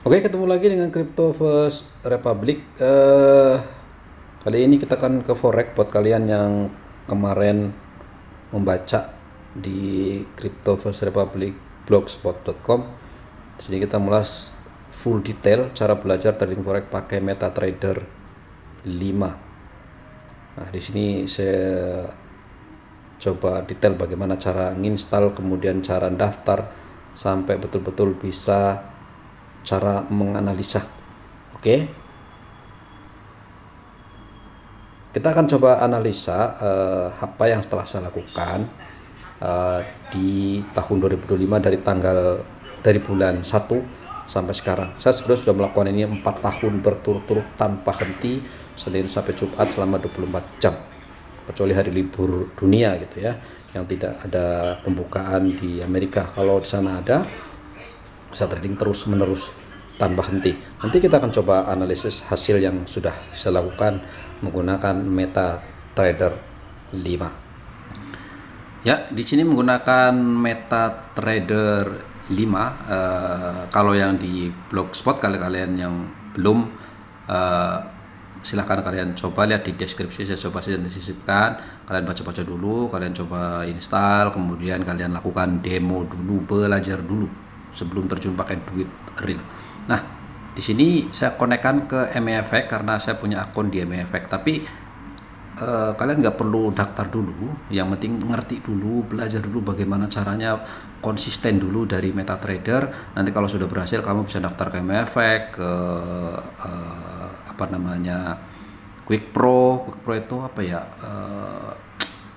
Oke, ketemu lagi dengan Crypto First Republic. Kali ini kita akan ke forex buat kalian yang kemarin membaca di Crypto First Republic blogspot.com. Di sini kita mulas full detail cara belajar trading forex pakai MetaTrader 5. Nah, di sini saya coba detail bagaimana cara nginstal, kemudian cara daftar sampai betul-betul bisa cara menganalisa. Oke, kita akan coba analisa apa yang setelah saya lakukan di tahun 2025 dari bulan 1 sampai sekarang. Saya sebenarnya sudah melakukan ini 4 tahun berturut-turut tanpa henti, Senin sampai Jumat selama 24 jam, kecuali hari libur dunia gitu ya, yang tidak ada pembukaan di Amerika. Kalau di sana ada, bisa trading terus menerus tanpa henti. Nanti kita akan coba analisis hasil yang sudah saya lakukan menggunakan MetaTrader 5. Ya, di sini menggunakan MetaTrader 5. Kalau yang di Blogspot, kalian yang belum, silahkan kalian coba lihat di deskripsi. Saya coba saya sisipkan, kalian baca-baca dulu, kalian coba install, kemudian kalian lakukan demo dulu, belajar dulu sebelum terjun pakai duit real. Nah, di sini saya konekkan ke MEFX karena saya punya akun di MEFX. Tapi kalian nggak perlu daftar dulu, yang penting ngerti dulu, belajar dulu bagaimana caranya, konsisten dulu dari MetaTrader. Nanti kalau sudah berhasil, kamu bisa daftar ke MEFX, ke Quick Pro itu apa ya?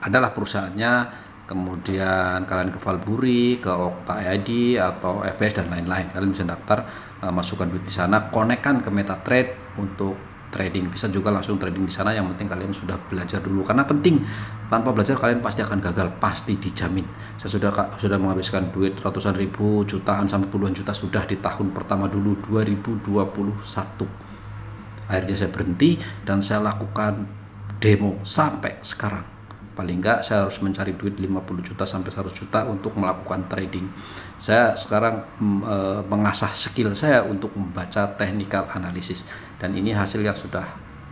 Adalah perusahaannya. Kemudian kalian ke Valburi, ke Okta ID atau FBS dan lain-lain. Kalian bisa daftar, masukkan duit di sana, konekkan ke MetaTrade untuk trading. Bisa juga langsung trading di sana. Yang penting kalian sudah belajar dulu, karena penting. Tanpa belajar kalian pasti akan gagal, pasti dijamin. Saya sudah menghabiskan duit ratusan ribu, jutaan sampai puluhan juta sudah di tahun pertama dulu 2021. Akhirnya saya berhenti dan saya lakukan demo sampai sekarang. Paling enggak saya harus mencari duit 50 juta sampai 100 juta untuk melakukan trading. Saya sekarang mengasah skill saya untuk membaca technical analysis, dan ini hasil yang sudah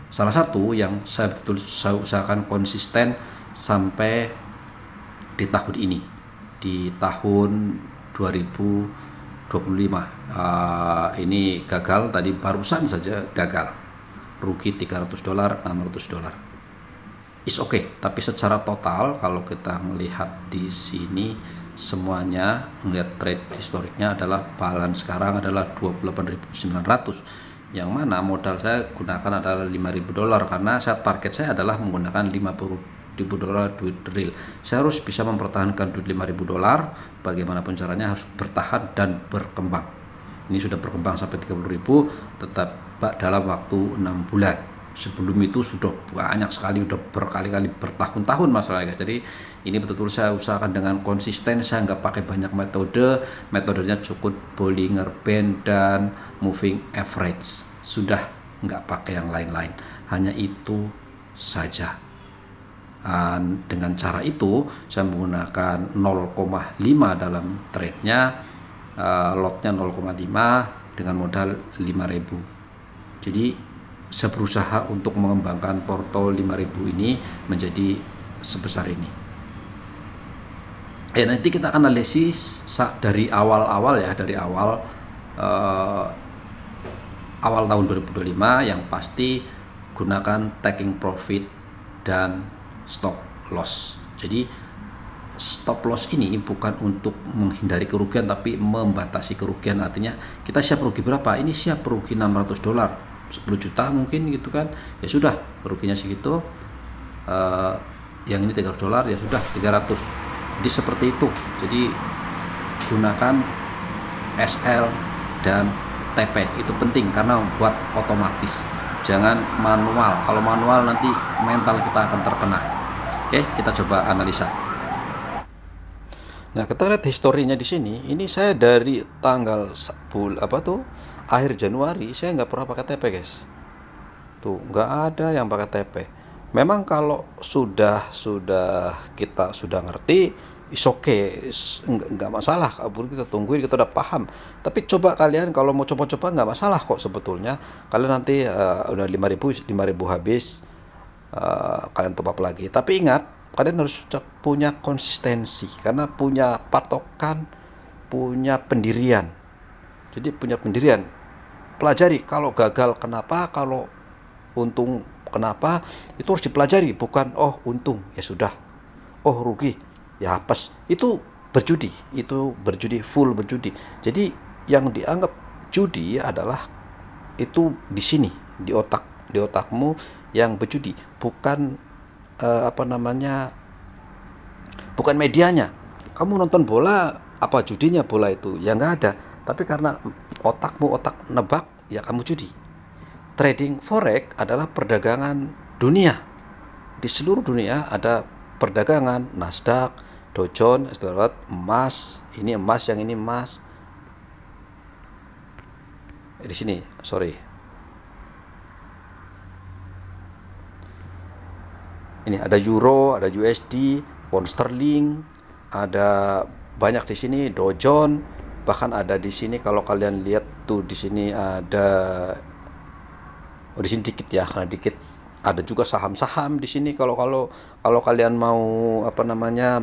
salah satu yang saya usahakan konsisten sampai di tahun ini, di tahun 2025. Ini gagal tadi, barusan saja gagal, rugi $300, $600. Is okay, tapi secara total kalau kita melihat di sini semuanya, melihat trade historiknya adalah balance sekarang adalah 28.900, yang mana modal saya gunakan adalah $5.000 karena target saya adalah menggunakan $50.000 duit real. Saya harus bisa mempertahankan duit $5.000, bagaimanapun caranya harus bertahan dan berkembang. Ini sudah berkembang sampai 30.000 tetap dalam waktu 6 bulan. Sebelum itu sudah banyak sekali, sudah berkali-kali, bertahun-tahun masalahnya. Jadi ini betul-betul saya usahakan dengan konsisten. Saya nggak pakai banyak metodenya cukup Bollinger Band dan moving average, sudah nggak pakai yang lain-lain, hanya itu saja. Dan dengan cara itu saya menggunakan 0,5 dalam trade-nya, lotnya 0,5 dengan modal 5.000. Jadi saya berusaha untuk mengembangkan portol 5.000 ini menjadi sebesar ini. Nanti kita analisis dari awal-awal ya, dari awal tahun 2025. Yang pasti gunakan taking profit dan stop loss. Jadi stop loss ini bukan untuk menghindari kerugian, tapi membatasi kerugian. Artinya kita siap rugi berapa? Ini siap rugi $600, 10 juta mungkin gitu kan, ya sudah ruginya segitu. Yang ini $300, ya sudah 300. Jadi seperti itu. Jadi gunakan SL dan TP, itu penting karena membuat otomatis, jangan manual. Kalau manual nanti mental kita akan terkena. Oke, kita coba analisa. Nah, kita lihat historinya di sini. Ini saya dari tanggal akhir Januari, saya nggak pernah pakai TP, guys. Tuh, nggak ada yang pakai TP. Memang kalau kita sudah ngerti, is okay, nggak masalah, kita tungguin, kita udah paham. Tapi coba kalian kalau mau coba-coba nggak masalah kok sebetulnya. Kalian nanti udah 5.000 habis, kalian top up lagi. Tapi ingat, kalian harus punya konsistensi, karena punya patokan, punya pendirian. Jadi punya pendirian. Pelajari kalau gagal kenapa, kalau untung kenapa, itu harus dipelajari. Bukan oh untung ya sudah, oh rugi ya apes. Itu berjudi, full berjudi. Jadi yang dianggap judi adalah itu di sini, di otakmu yang berjudi, bukan bukan medianya. Kamu nonton bola, apa judinya bola itu? Ya nggak ada. Tapi karena otak nebak, ya kamu judi. Trading forex adalah perdagangan dunia. Di seluruh dunia ada perdagangan Nasdaq, Dow Jones, emas, ini emas, yang ini emas. Di sini, sorry. Ini ada euro, ada USD, pound sterling, ada banyak di sini, Dow Jones, bahkan ada di sini kalau kalian lihat tuh di sini ada, oh di sini dikit ya, karena dikit. Ada juga saham-saham di sini kalau kalian mau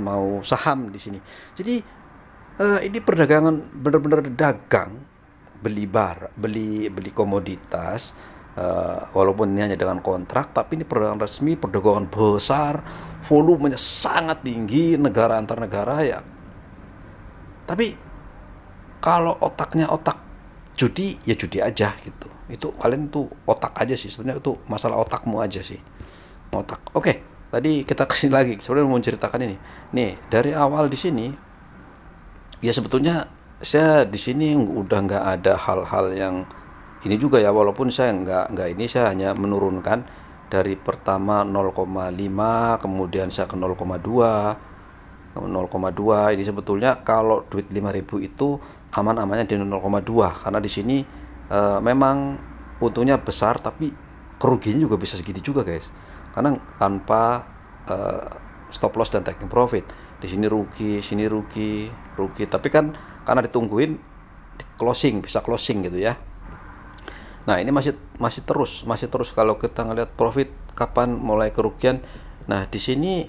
mau saham di sini. Jadi ini perdagangan benar-benar dagang, beli komoditas, walaupun ini hanya dengan kontrak, tapi ini perdagangan resmi, perdagangan besar, volumenya sangat tinggi, negara antar negara ya. Tapi kalau otaknya otak judi, ya judi aja gitu. Itu kalian tuh otak aja sih, sebenarnya itu masalah otakmu aja sih, otak. Oke, tadi kita kesini lagi, sebenarnya mau ceritakan ini. Nih dari awal di sini, ya sebetulnya saya di sini udah nggak ada hal-hal yang ini juga ya, walaupun saya nggak ini, saya hanya menurunkan dari pertama 0,5, kemudian saya ke 0,2. Ini sebetulnya kalau duit 5.000 itu aman-amannya di 0,2, karena di sini memang untungnya besar, tapi kerugiannya juga bisa segitu juga guys, karena tanpa stop loss dan taking profit. Di sini rugi, sini rugi, tapi kan karena ditungguin bisa closing gitu ya. Nah ini masih terus kalau kita ngelihat profit kapan mulai kerugian. Nah di sini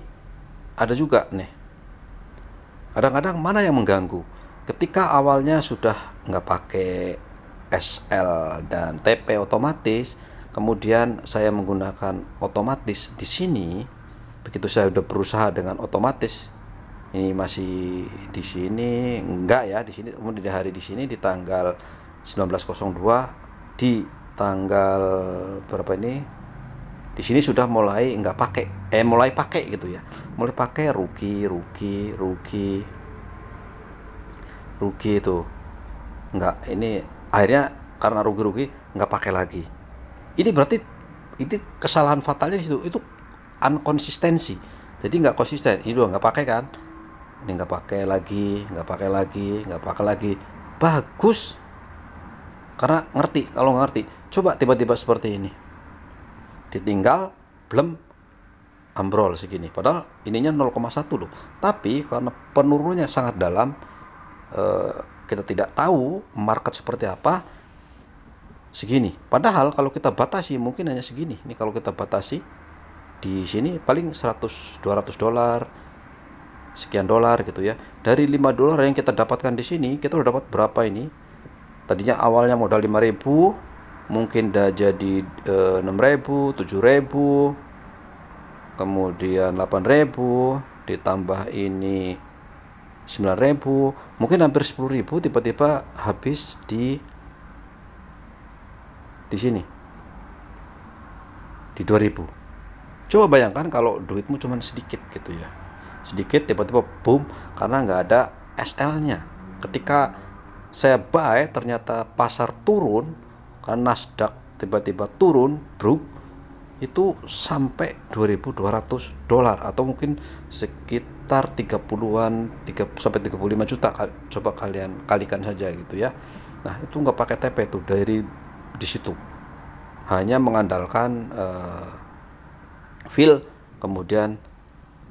ada juga nih, kadang-kadang mana yang mengganggu ketika awalnya sudah nggak pakai SL dan TP otomatis, kemudian saya menggunakan otomatis di sini. Begitu saya udah berusaha dengan otomatis, ini masih di sini enggak ya, di sini kemudian di hari di sini di tanggal 19.02, di tanggal berapa ini, di sini sudah mulai nggak pakai, mulai pakai gitu ya, mulai pakai rugi itu nggak, ini akhirnya karena rugi nggak pakai lagi. Ini berarti ini kesalahan fatalnya itu unkonsistensi. Jadi nggak konsisten, ini udah nggak pakai kan, ini nggak pakai lagi. Bagus, karena ngerti. Kalau nggak ngerti, coba tiba-tiba seperti ini ditinggal belum ambrol segini, padahal ininya 0,1 loh, tapi karena penurunannya sangat dalam, kita tidak tahu market seperti apa, segini. Padahal kalau kita batasi mungkin hanya segini. Ini kalau kita batasi di sini paling 100-200 dolar, sekian dolar gitu ya. Dari 5 dolar yang kita dapatkan di sini, kita udah dapat berapa ini? Tadinya awalnya modal 5.000, mungkin udah jadi 6.000, 7.000, kemudian 8.000, ditambah ini 9.000, mungkin hampir 10.000 tiba-tiba habis di sini di 2.000. Coba bayangkan kalau duitmu cuma sedikit gitu ya, sedikit tiba-tiba boom, karena nggak ada SL-nya. Ketika saya buy ternyata pasar turun, karena Nasdaq tiba-tiba turun bro, itu sampai 2.200 dolar atau mungkin sekitar 30-an, 3 sampai 35 juta. Coba kalian kalikan saja gitu ya. Nah itu nggak pakai TP tuh, dari di situ hanya mengandalkan feel kemudian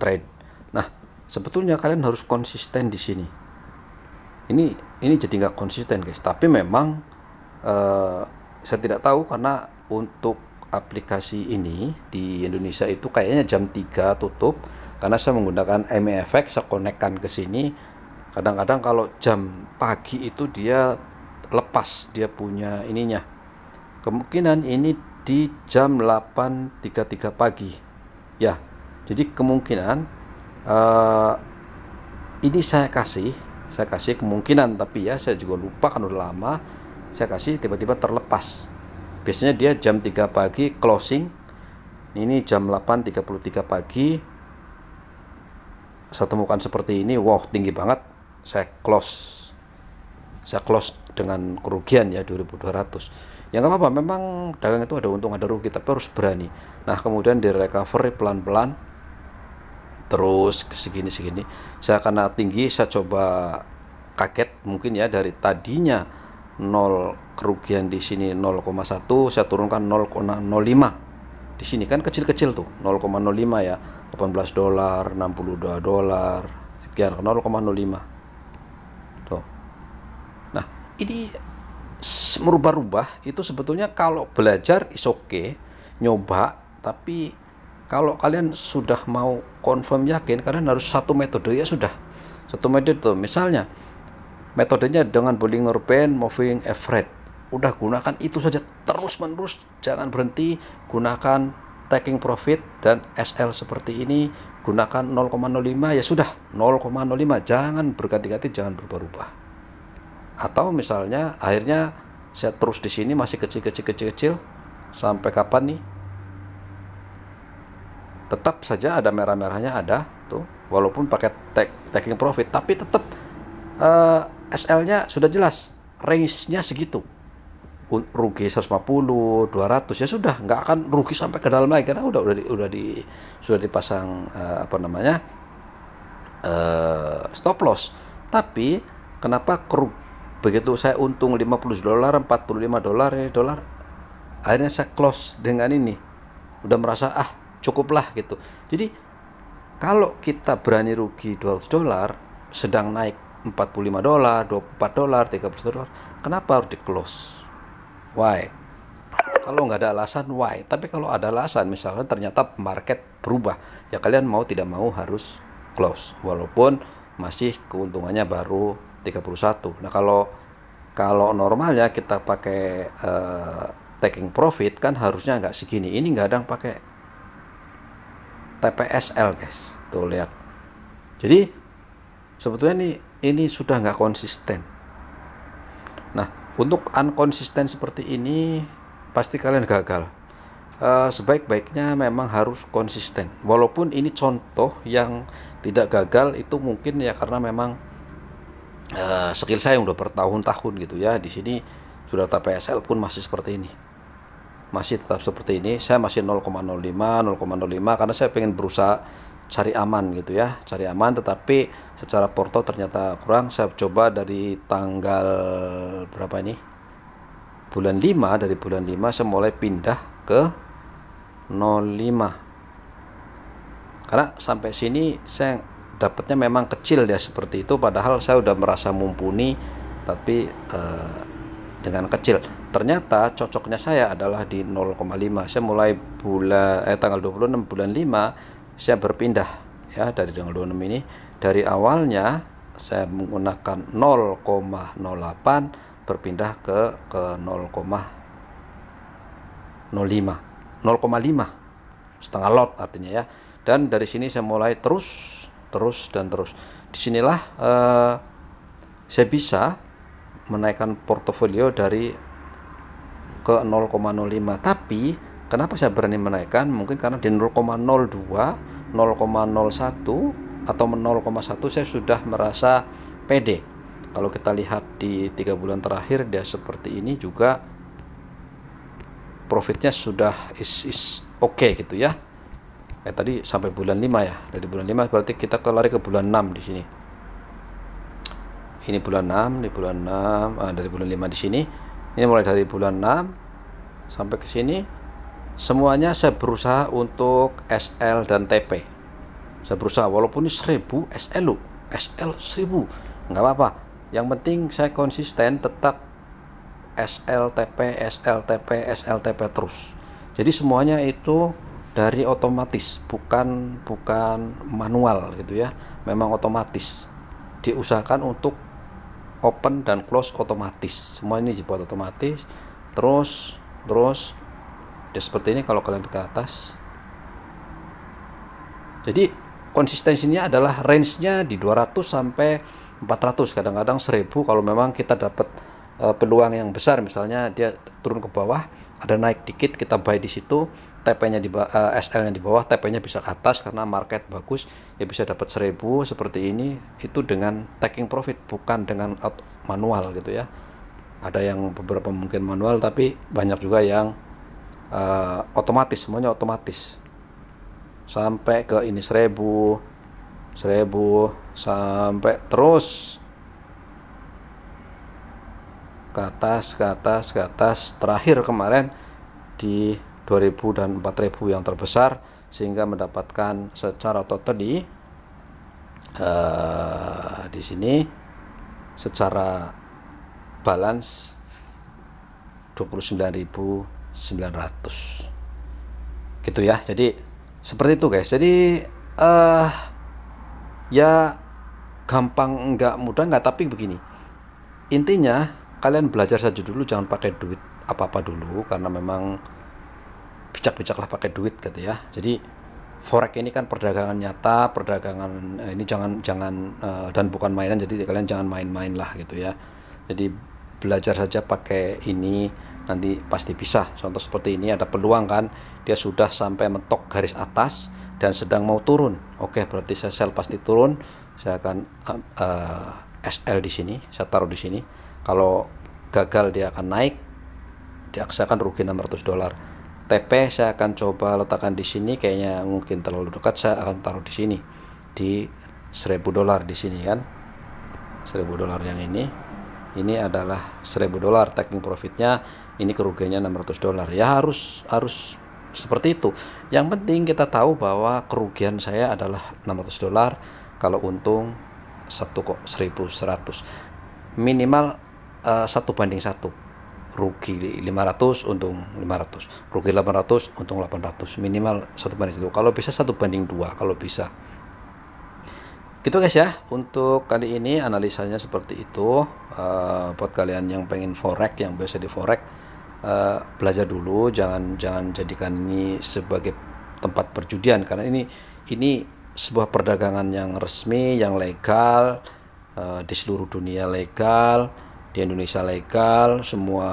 trade. Nah sebetulnya kalian harus konsisten di sini. Ini jadi nggak konsisten guys, tapi memang saya tidak tahu karena untuk aplikasi ini di Indonesia itu kayaknya jam 3 tutup, karena saya menggunakan MEFX, saya konekkan ke sini. Kadang-kadang kalau jam pagi itu dia lepas, dia punya ininya. Kemungkinan ini di jam 8.33 pagi ya, jadi kemungkinan ini saya kasih kemungkinan, tapi ya saya juga lupa kan udah lama saya kasih, tiba-tiba terlepas. Biasanya dia jam 3 pagi closing, ini jam 8.33 pagi saya temukan seperti ini. Wow, tinggi banget. Saya close dengan kerugian ya 2.200. Ya nggak apa-apa, memang dagang itu ada untung ada rugi, tapi harus berani. Nah kemudian di recovery pelan-pelan terus ke segini. Saya karena tinggi, saya coba kaget mungkin ya, dari tadinya 0 kerugian di sini 0,1, saya turunkan 0,05. Di sini kan kecil-kecil tuh 0,05 ya, 18 dolar, 62 dolar, sekian 0,05 tuh. Nah ini merubah-rubah itu sebetulnya kalau belajar is okay, nyoba, tapi kalau kalian sudah mau confirm yakin, kalian harus satu metode ya sudah. Satu metode tuh, misalnya metodenya dengan Bollinger Band, Moving Average. Udah gunakan itu saja terus menerus, jangan berhenti. Gunakan taking profit dan SL seperti ini, gunakan 0,05 ya sudah 0,05, jangan berganti-ganti, jangan berubah-ubah. Atau misalnya akhirnya saya terus di sini masih kecil sampai kapan nih? Tetap saja ada merah-merahnya, ada tuh, walaupun pakai taking profit, tapi tetap SL-nya sudah jelas, range-nya segitu. Rugi 150, 200 ya sudah, nggak akan rugi sampai ke dalam lagi karena sudah dipasang stop loss. Tapi kenapa begitu saya untung 50 dolar, 45 dolar, akhirnya saya close dengan ini, udah merasa cukuplah gitu. Jadi kalau kita berani rugi 200 dolar sedang naik 45 dolar, 24 dolar, 30 dolar, kenapa harus di close? Why? Kalau nggak ada alasan, why? Tapi kalau ada alasan, misalnya ternyata market berubah, ya kalian mau tidak mau harus close, walaupun masih keuntungannya baru 31. Nah kalau normalnya kita pakai taking profit kan harusnya nggak segini. Ini nggak ada yang pakai TPSL guys, tuh lihat. Jadi sebetulnya ini sudah nggak konsisten. Nah untuk unkonsisten seperti ini pasti kalian gagal. Sebaik-baiknya memang harus konsisten. Walaupun ini contoh yang tidak gagal, itu mungkin ya karena memang skill saya udah bertahun-tahun gitu ya. Di sini sudah TPSL pun masih seperti ini, masih tetap seperti ini. Saya masih 0,05 karena saya pengen berusaha cari aman gitu ya, cari aman. Tetapi secara porto ternyata kurang. Saya coba dari tanggal berapa ini, bulan 5, dari bulan 5 saya mulai pindah ke 05 karena sampai sini saya dapatnya memang kecil ya seperti itu, padahal saya udah merasa mumpuni, tapi dengan kecil. Ternyata cocoknya saya adalah di 0,5. Saya mulai tanggal 26 bulan 5 saya berpindah ya, dari tanggal 26 ini. Dari awalnya saya menggunakan 0,08 berpindah ke 0,05 setengah lot artinya ya. Dan dari sini saya mulai terus. Disinilah saya bisa menaikkan portofolio dari ke 0,05. Tapi kenapa saya berani menaikkan? Mungkin karena di 0,02, 0,01 atau 0,1 saya sudah merasa pede. Kalau kita lihat di 3 bulan terakhir dia seperti ini juga, profitnya sudah is okay gitu ya. Tadi sampai bulan 5 ya. Dari bulan 5 berarti kita lari ke bulan 6 di sini. Ini bulan 6, dari bulan 5 di sini. Ini mulai dari bulan 6 sampai ke sini. Semuanya saya berusaha untuk SL dan TP. Saya berusaha, walaupun ini 1000 SL lo, SL 1000 nggak apa-apa, yang penting saya konsisten tetap SLTP SLTP SLTP terus. Jadi semuanya itu dari otomatis, bukan manual gitu ya, memang otomatis diusahakan untuk open dan close otomatis, semua ini dibuat otomatis. Terus ya seperti ini kalau kalian ke atas. Jadi konsistensinya adalah range-nya di 200 sampai 400, kadang-kadang 1000 kalau memang kita dapat peluang yang besar, misalnya dia turun ke bawah, ada naik dikit, kita buy di situ, TP-nya di SL-nya di bawah, TP-nya bisa ke atas karena market bagus, ya bisa dapat 1000 seperti ini, itu dengan taking profit, bukan dengan manual gitu ya. Ada yang beberapa mungkin manual, tapi banyak juga yang otomatis, semuanya otomatis. Sampai ke ini 1000 sampai terus ke atas, terakhir kemarin di 2000 dan 4000 yang terbesar, sehingga mendapatkan secara total di sini secara balance 29.900 gitu ya. Jadi seperti itu guys. Jadi ya gampang enggak, mudah enggak, tapi begini, intinya kalian belajar saja dulu, jangan pakai duit apa-apa dulu, karena memang bijak-bijaklah pakai duit gitu ya. Jadi forex ini kan perdagangan nyata, perdagangan ini jangan dan bukan mainan, jadi kalian jangan main-main lah gitu ya. Jadi belajar saja pakai ini, nanti pasti bisa. Contoh seperti ini, ada peluang kan, dia sudah sampai mentok garis atas dan sedang mau turun, oke, berarti saya sell pasti turun, saya akan SL di sini, saya taruh di sini. Kalau gagal dia akan naik, saya akan rugi $600. TP saya akan coba letakkan di sini, kayaknya mungkin terlalu dekat, saya akan taruh di sini di $1000 di sini kan, $1000 yang ini adalah $1000 taking profitnya, ini kerugiannya $600 ya, harus seperti itu. Yang penting kita tahu bahwa kerugian saya adalah $600, kalau untung 1.100, minimal 1:1, rugi 500 untung 500, rugi 800 untung 800, minimal 1:1, kalau bisa 1:2 kalau bisa gitu guys ya. Untuk kali ini analisanya seperti itu. Buat kalian yang pengen forex, yang biasa di forex, belajar dulu, jangan jadikan ini sebagai tempat perjudian, karena ini sebuah perdagangan yang resmi, yang legal, di seluruh dunia legal, di Indonesia legal, semua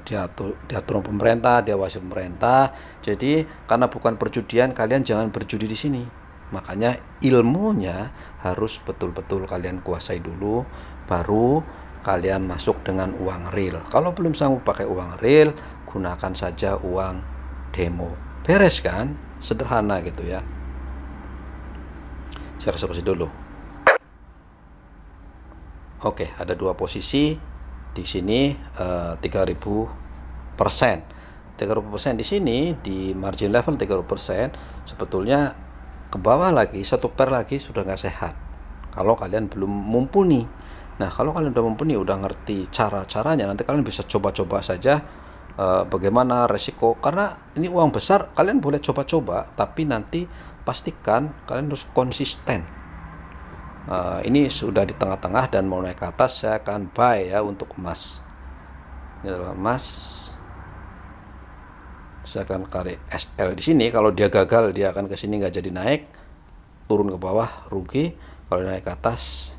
diatur pemerintah, diawasi pemerintah. Jadi karena bukan perjudian, kalian jangan berjudi di sini. Makanya ilmunya harus betul-betul kalian kuasai dulu, baru kalian masuk dengan uang real. Kalau belum sanggup pakai uang real, gunakan saja uang demo. Beres kan? Sederhana gitu ya. Saya eksekusi dulu. Oke, ada dua posisi di sini, 3000%. 3000% di sini di margin level 30%, sebetulnya ke bawah lagi, satu pair lagi sudah nggak sehat kalau kalian belum mumpuni. Nah, kalau kalian udah mumpuni, udah ngerti cara-caranya, nanti kalian bisa coba-coba saja bagaimana resiko, karena ini uang besar, kalian boleh coba-coba, tapi nanti pastikan kalian harus konsisten. Ini sudah di tengah-tengah dan mau naik ke atas, saya akan buy ya untuk emas. Ini adalah emas, saya akan cari SL di sini. Kalau dia gagal, dia akan ke sini, nggak jadi naik, turun ke bawah rugi. Kalau naik ke atas,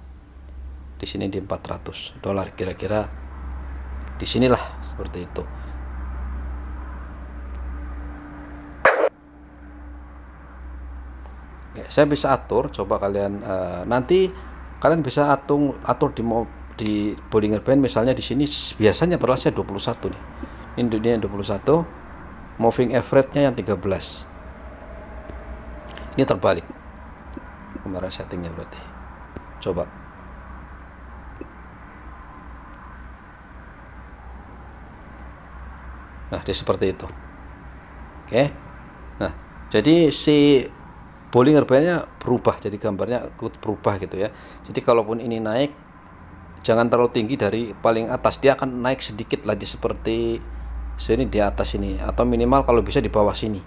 di sini di $400, kira-kira di sinilah, seperti itu. Ya, saya bisa atur, coba kalian nanti kalian bisa atur di Bollinger Band, misalnya di sini biasanya berasnya 21 nih. Ini dunia 21, moving average-nya yang 13. Ini terbalik. Kemarin settingnya berarti. Coba. Nah, dia seperti itu. Oke. Nah, jadi si Bollinger Bandnya berubah, jadi gambarnya ikut berubah gitu ya. Jadi kalaupun ini naik, jangan terlalu tinggi dari paling atas, dia akan naik sedikit lagi seperti sini di atas ini, atau minimal kalau bisa di bawah sini.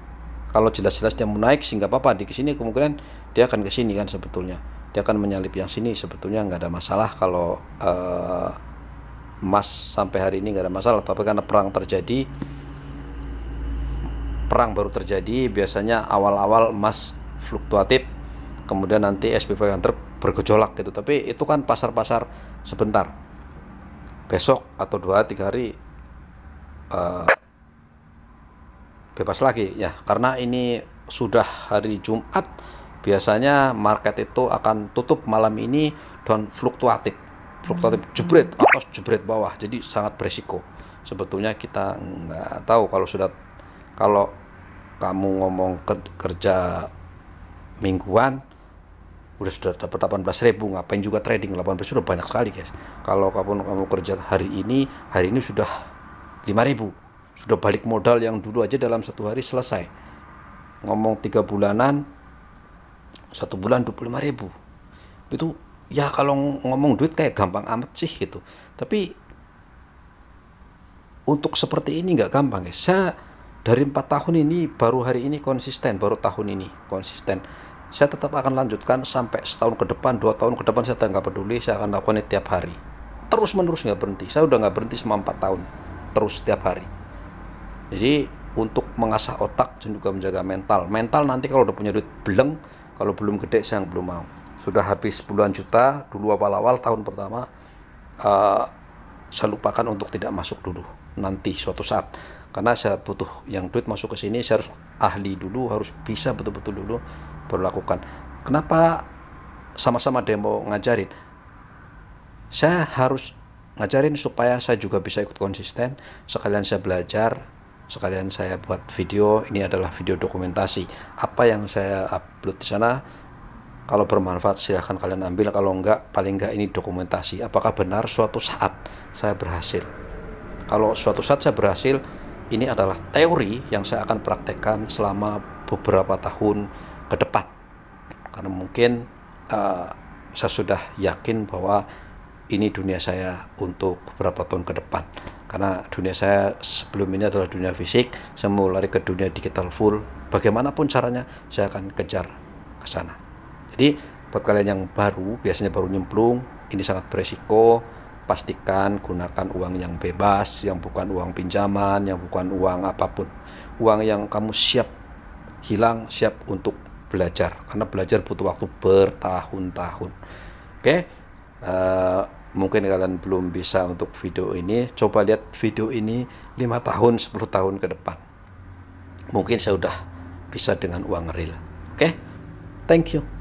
Kalau jelas-jelas dia mau naik sih nggak apa-apa, di sini kemungkinan dia akan ke sini kan, sebetulnya dia akan menyalip yang sini, sebetulnya nggak ada masalah kalau emas sampai hari ini nggak ada masalah. Tapi karena perang baru terjadi, biasanya awal-awal emas fluktuatif, kemudian nanti SPP yang bergejolak gitu. Tapi itu kan pasar-pasar sebentar, besok atau 2-3 hari bebas lagi ya, karena ini sudah hari Jumat, biasanya market itu akan tutup malam ini dan fluktuatif jebret atas jebret bawah, jadi sangat beresiko. Sebetulnya kita nggak tahu, kalau kamu ngomong kerja mingguan sudah dapat 18.000, ngapain juga trading? 18 sudah banyak sekali guys. Kalau kamu kerja hari ini sudah 5.000, sudah balik modal yang dulu aja dalam 1 hari selesai. Ngomong 3 bulanan, 1 bulan 25.000. Itu ya kalau ngomong duit kayak gampang amat sih gitu. Tapi untuk seperti ini nggak gampang guys. Saya dari 4 tahun ini baru hari ini konsisten, baru tahun ini konsisten. Saya tetap akan lanjutkan sampai setahun ke depan, 2 tahun ke depan, saya nggak peduli, saya akan lakukan ini tiap hari. Terus menerus nggak berhenti. Saya udah nggak berhenti selama 4 tahun. Terus setiap hari. Jadi untuk mengasah otak dan juga menjaga mental nanti kalau udah punya duit beleng, kalau belum gede saya belum mau. Sudah habis puluhan juta dulu awal-awal tahun pertama, saya lupakan untuk tidak masuk dulu nanti suatu saat, karena saya butuh yang duit masuk ke sini, saya harus ahli dulu, harus bisa betul-betul dulu baru lakukan. Kenapa sama-sama demo ngajarin? Saya harus ngajarin supaya saya juga bisa ikut konsisten, sekalian saya belajar, sekalian saya buat video. Ini adalah video dokumentasi apa yang saya upload di sana. Kalau bermanfaat silahkan kalian ambil, kalau enggak, paling enggak ini dokumentasi apakah benar suatu saat saya berhasil. Kalau suatu saat saya berhasil, ini adalah teori yang saya akan praktekkan selama beberapa tahun ke depan, karena mungkin saya sudah yakin bahwa ini dunia saya untuk beberapa tahun ke depan. Karena dunia saya sebelum ini adalah dunia fisik, saya mau lari ke dunia digital full. Bagaimanapun caranya, saya akan kejar ke sana. Jadi buat kalian yang biasanya baru nyemplung, ini sangat beresiko. Pastikan gunakan uang yang bebas, yang bukan uang pinjaman, yang bukan uang apapun. Uang yang kamu siap hilang, siap untuk belajar. Karena belajar butuh waktu bertahun-tahun. Oke? Mungkin kalian belum bisa untuk video ini, coba lihat video ini 5 tahun, 10 tahun ke depan. Mungkin saya udah bisa dengan uang real. Oke? Thank you.